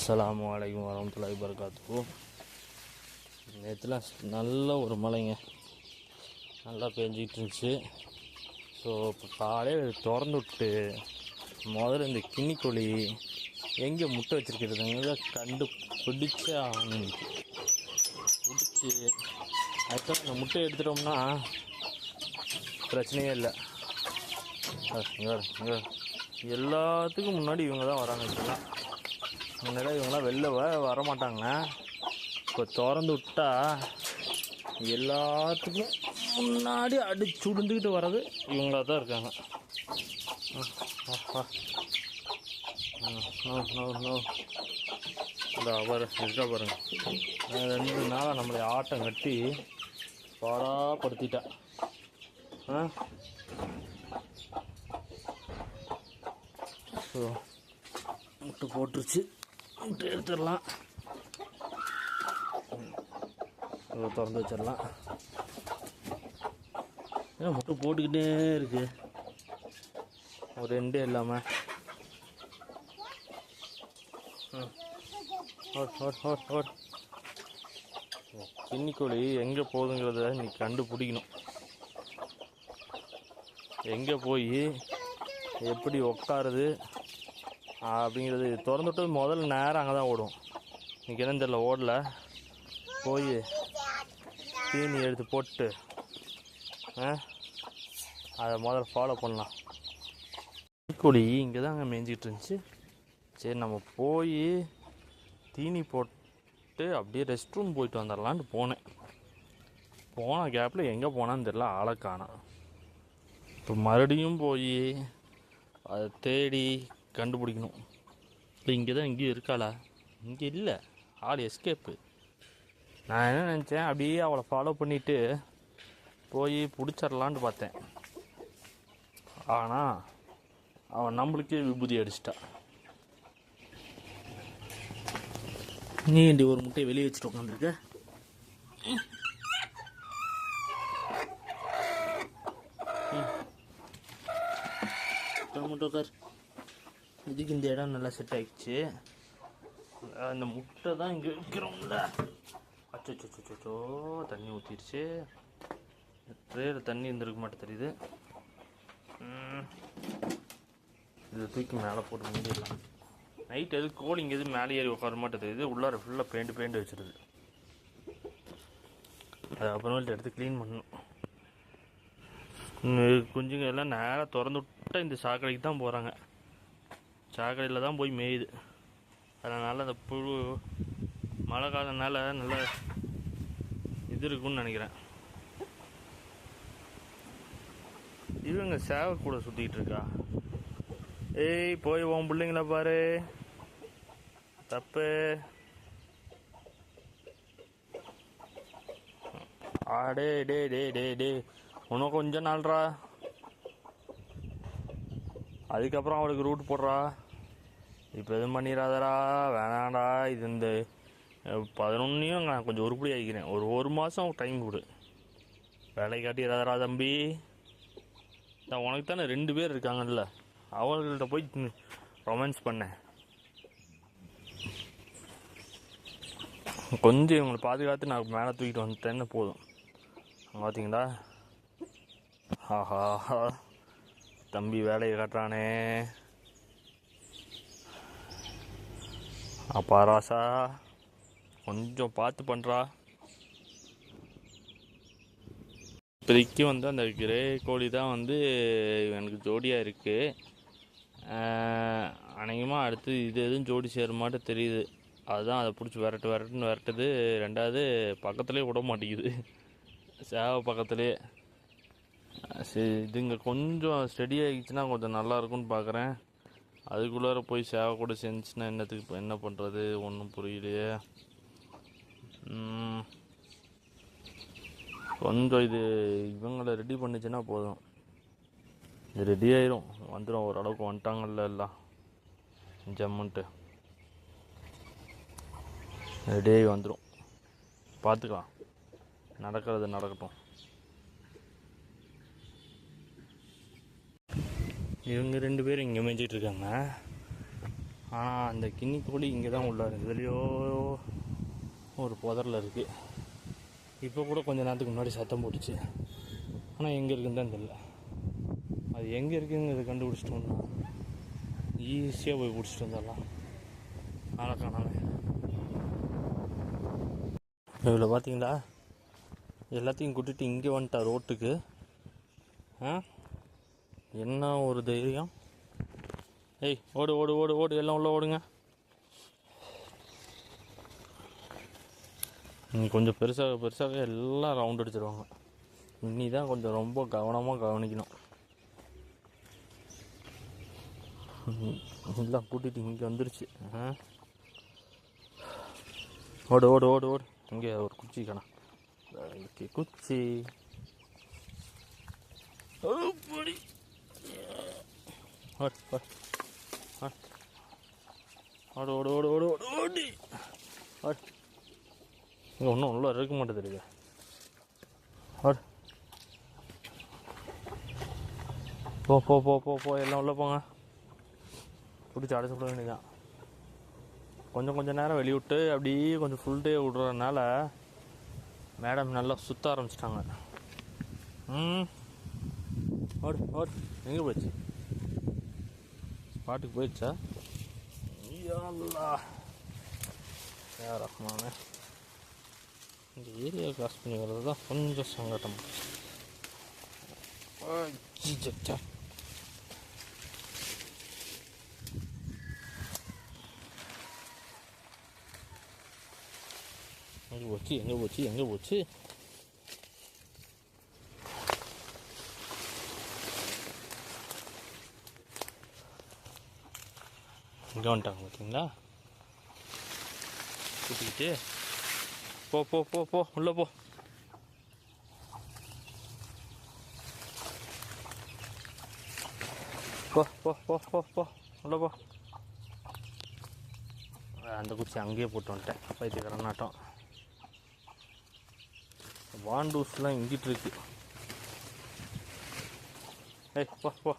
அஸ்ஸலாமு அலைக்கும் வரமத்துல்லாஹி வபரகாத்துஹு. நேற்றுலாம் நல்ல ஒரு மழைங்க, நல்லா பெஞ்சிக்கிட்டு இருந்துச்சு. ஸோ இப்போ காலையில் திறந்து விட்டு முதல்ல இந்த கின்னிக்கோழி எங்கே முட்டை வச்சுருக்கிறதுங்க கண்டு பிடிச்சி பிடிச்சி அதுக்காக இந்த முட்டை எடுத்துட்டோம்னா பிரச்சனையே இல்லை. எல்லாத்துக்கும் முன்னாடி இவங்க தான் வராங்க. இப்போலாம் முன்னாடி இவங்களாம் வெளில வர மாட்டாங்க. இப்போ திறந்து விட்டா எல்லாத்துக்கும் முன்னாடி அடிச்சு உடுந்துக்கிட்டு வர்றது இவங்களாக தான் இருக்காங்க. இந்த அவர் இருக்கா பாருங்க, 2 நாளாக நம்மளை ஆட்டம் கட்டி பாடாப்படுத்திட்டா. ஸோ முட்டை போட்டுருச்சு, முட்டை எடுத்துடலாம், திறந்து வச்சிடலாம். ஏன்னா முட்டை போட்டுக்கிட்டே இருக்கு, ஒரு 2 இல்லாமல். கின்னிக்கோழி எங்கே போகுதுங்கிறத நீ கண்டுபிடிக்கணும். எங்கே போய் எப்படி உட்காருது அப்படிங்கிறது திறந்துட்டு முதல்ல நேரம் அங்கே தான் ஓடும். இன்றைக்கி என்னன்னு தெரியல, ஓடல. போய் தீனி எடுத்து போட்டு அதை முதல்ல ஃபாலோ பண்ணலாம். கோழி இங்கே தான் அங்கே மேய்ஞ்சிக்கிட்டு இருந்துச்சு. சரி, நம்ம போய் தீனி போட்டு அப்படியே ரெஸ்ட் ரூம் போயிட்டு வந்துடலான்ட்டு போனேன். போன கேப்பில் எங்கே போனான்னு தெரியல, ஆளை காணோம். இப்போ மறுபடியும் போய் அதை தேடி கண்டுபிடிக்கணும். இப்போ இங்கே தான் எங்கேயும் இருக்காளா? இங்கே இல்லை, ஆள் எஸ்கேப்பு. நான் என்ன நினச்சேன், அப்படியே அவளை ஃபாலோ பண்ணிவிட்டு போய் பிடிச்சிடலான்ட்டு பார்த்தேன். ஆனால் அவன் நம்மளுக்கே விபூதி அடிச்சிட்டா. நீ ஏண்டி ஒரு முட்டையை வெளியே வச்சுட்டு உட்காந்துருக்க? முட்டைக்கார் இதுக்கு இந்த இடம் நல்லா செட் ஆகிடுச்சு. அந்த முட்டை தான் இங்கே வைக்கிறோம்ல. அச்சோ தண்ணி ஊற்றிடுச்சு. ட்ரேயில் தண்ணி இருந்திருக்க மாட்டேன் தெரியுது. இதை தூக்கி மேலே போட்டு மூடிடலாம். நைட் எது கோழி இங்கே எது மேலே ஏறி உட்கார மாட்டேன் தெரியுது. உள்ளார ஃபுல்லாக பெயிண்ட் வச்சுருது. அது அப்புறமேட்டு எடுத்து க்ளீன் பண்ணணும். குஞ்சுங்க எல்லாம் நேராக திறந்து விட்டால் இந்த சாக்கடைக்கு தான் போகிறாங்க. சாக்கடையில் தான் போய் மேயுது. அதனால் அந்த புழு மழை காலனால நல்லா இது இருக்குன்னு நினைக்கிறேன். இவங்க சேவை கூட சுற்றிக்கிட்டு இருக்கா. ஏய், போய் உன் பிள்ளைங்கள பாரு, தப்பு. டே டே டே டே டே இன்னும் கொஞ்சம் நாள்ரா, அதுக்கப்புறம் அவளுக்கு ரூட் போடுறா. இப்போ எதுவும் பண்ணிடாதடா, வேணாண்டா. இது இந்த 11 நான் கொஞ்சம் உருப்படி ஆகிக்கிறேன். ஒரு மாதம் டைம் கொடு, வேலை காட்டிடாதடா தம்பி. நான் உனக்கு தானே 2 பேர் இருக்காங்கல்ல, அவங்கள்ட்ட போய் ரொமான்ஸ் பண்ணேன். கொஞ்சம் இவங்களை பாதுகாத்து நான் மேலே தூக்கிட்டு வந்துட்டேன்னு போதும். பார்த்தீங்களா? ஆஹா, தம்பி வேலையை காட்டுறானே. அப்பா ராசா, கொஞ்சம் பார்த்து பண்ணுறா. இப்போதைக்கு அந்த கிரே கோழி தான் எனக்கு ஜோடியாக இருக்குது. அநேகமாக அடுத்து இது எதுவும் ஜோடி சேருமாட்டு தெரியுது. அதுதான் அதை பிடிச்சி விரட்டுன்னு விரட்டுது. 2வது பக்கத்துலேயே விட மாட்டேங்குது, சேவை பக்கத்துலேயே. சரி, இதுங்க கொஞ்சம் ஸ்டெடி ஆகிடுச்சுன்னா கொஞ்சம் நல்லாயிருக்குன்னு பார்க்குறேன். அதுக்குள்ளார போய் சேவை கூட செஞ்சுன்னா என்னத்துக்கு இப்போ என்ன பண்ணுறது ஒன்றும் புரியலையே. கொஞ்சம் இது இவங்களை ரெடி பண்ணிச்சுன்னா போதும். இது ரெடி ஆயிரும், வந்துடும். ஓரளவுக்கு வந்துட்டாங்கல்ல எல்லாம் ஜம்முன்ட்டு ரெடியாகி வந்துடும். பார்த்துக்கலாம், நடக்கிறது நடக்கட்டும். இவங்க 2 பேரும் இங்கே மேய்ஞ்சிட்ருக்காங்க. ஆனால் அந்த கின்னி கோழி இங்கே தான் உள்ள இருக்குது, வெளியோ ஒரு புதரில் இருக்குது. இப்போ கூட கொஞ்சம் நேரத்துக்கு முன்னாடி சத்தம் போட்டுச்சு, ஆனால் எங்கே இருக்குன்னு தான் தெரியல. அது எங்கே இருக்குங்கிறத கண்டுபிடிச்சிட்டோம்னா ஈஸியாக போய் பிடிச்சிட்டு வந்துடலாம். ஆளை காணாம. இவ்வளோ பார்த்தீங்களா, எல்லாத்தையும் கூட்டிகிட்டு இங்கே வந்துட்டா ரோட்டுக்கு. என்ன ஒரு தைரியம். ஏய், ஓடு ஓடு ஓடு ஓடு, எல்லாம் உள்ள ஓடுங்க. இன்னைக்கு கொஞ்சம் பெருசாக எல்லாம் ரவுண்ட் அடிச்சிருவாங்க. இன்னி தான் கொஞ்சம் ரொம்ப கவனமாக கவனிக்கணும். எல்லாம் கூட்டிகிட்டு இங்கே வந்துருச்சு. ஓடு ஓடு ஓடு ஓடு. இங்கே ஒரு குச்சி காணா, குச்சி ஓடு ஓடு ஓடு ஓடு ஓடு ஓடி. இங்கே ஒன்றும் உள்ள இருக்க மாட்டேது இருக்கு. போ போ போ போ போ, எல்லாம் உள்ளே போங்க. பிடிச்சி அடைச்சி விட வேண்டியதான். கொஞ்சம் நேரம் வெளிவிட்டு அப்படியே கொஞ்சம் ஃபுல் டே விடுறதுனால மேடம் நல்லா சுற்ற ஆரம்பிச்சிட்டாங்க. ஓடு ஓடு. எங்கே போச்சு? ஸ்பாட்டுக்கு போயிடுச்சா? யார் ரஹ்மானே, இந்த ஏரியா கிராஸ் பண்ணி வர்றது தான் கொஞ்சம் சங்கடம். எங்கே போச்சு? இங்கே வந்துட்டாங்க பார்த்தீங்களா, கூட்டிக்கிட்டு. போ போ போ போ, உள்ளே போ. போ போ போ போ போ, உள்ளே போ. அந்த குச்சி அங்கேயே போட்டு வந்துட்டேன், பைத்தியக்காரனாட்டம். வாண்டூஸ்லாம் இங்கிட்டு இருக்கு. ஏய், போ போ.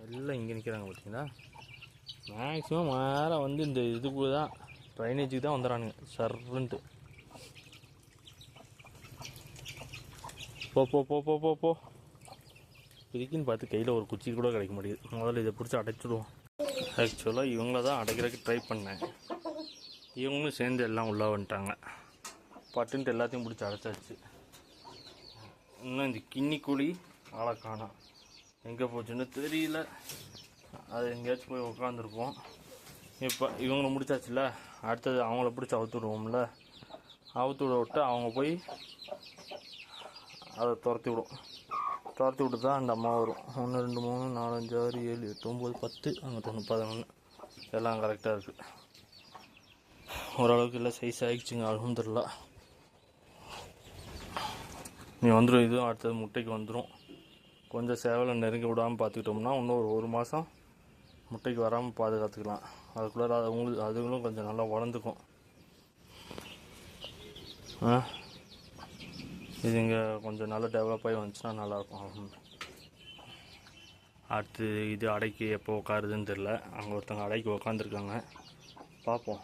எல்லாம் இங்கே நிற்கிறாங்க பார்த்தீங்களா. மேக்ஸிமம் மேலே வந்து இந்த இதுக்கு தான், ட்ரைனேஜுக்கு தான் வந்துடுறானுங்க சர்ன்ட்டு. போ போ போ போ போ போ. இதுக்குன்னு பார்த்து கையில் ஒரு குச்சி கூட கிடைக்க முடியுது. முதல்ல இதை பிடிச்சி அடைச்சிடுவோம். ஆக்சுவலாக இவங்கள தான் அடைக்கிறதுக்கு ட்ரை பண்ணேன். இவங்களும் சேர்ந்து எல்லாம் உள்ளே வந்துட்டாங்க. பட்டுன்ட்டு எல்லாத்தையும் பிடிச்சி அடைச்சாச்சு. இன்னும் இந்த கின்னி கோழி ஆளை காணோம், எங்கே போச்சுன்னு தெரியல. அது எங்கேயாச்சும் போய் உட்காந்துருப்போம். இப்போ இவங்களை முடிச்சாச்சுல, அடுத்தது அவங்கள பிடிச்சி அவுத்து விடுவோம்ல. அவுத்து விட்டு அவங்க போய் அதை துரத்தி விட்டு தான் அந்த அம்மா வரும். 1 2 3 4 5 6 7 8 9 10 அங்கே 11 எல்லாம் கரெக்டாக இருக்குது. ஓரளவுக்கு இல்லை சைஸ் ஆகிடுச்சுங்க, அல்ஹம்துலில்லாஹ். நீ வந்துடும், இதுவும் அடுத்தது முட்டைக்கு வந்துடும். கொஞ்சம் சேவலை நெருங்கி விடாமல் பார்த்துக்கிட்டோம்னா இன்னும் ஒரு மாதம் முட்டைக்கு வராமல் பாதுகாத்துக்கலாம். அதுக்குள்ளே அதுங்களும் கொஞ்சம் நல்லா வளர்ந்துக்கும். இது இங்கே கொஞ்சம் நல்லா டெவலப் ஆகி வந்துச்சுன்னா நல்லாயிருக்கும். அடுத்து இது அடைக்கு எப்போ உட்காருதுன்னு தெரில. அங்கே ஒருத்தவங்க அடைக்கு உட்காந்துருக்காங்க, பார்ப்போம்.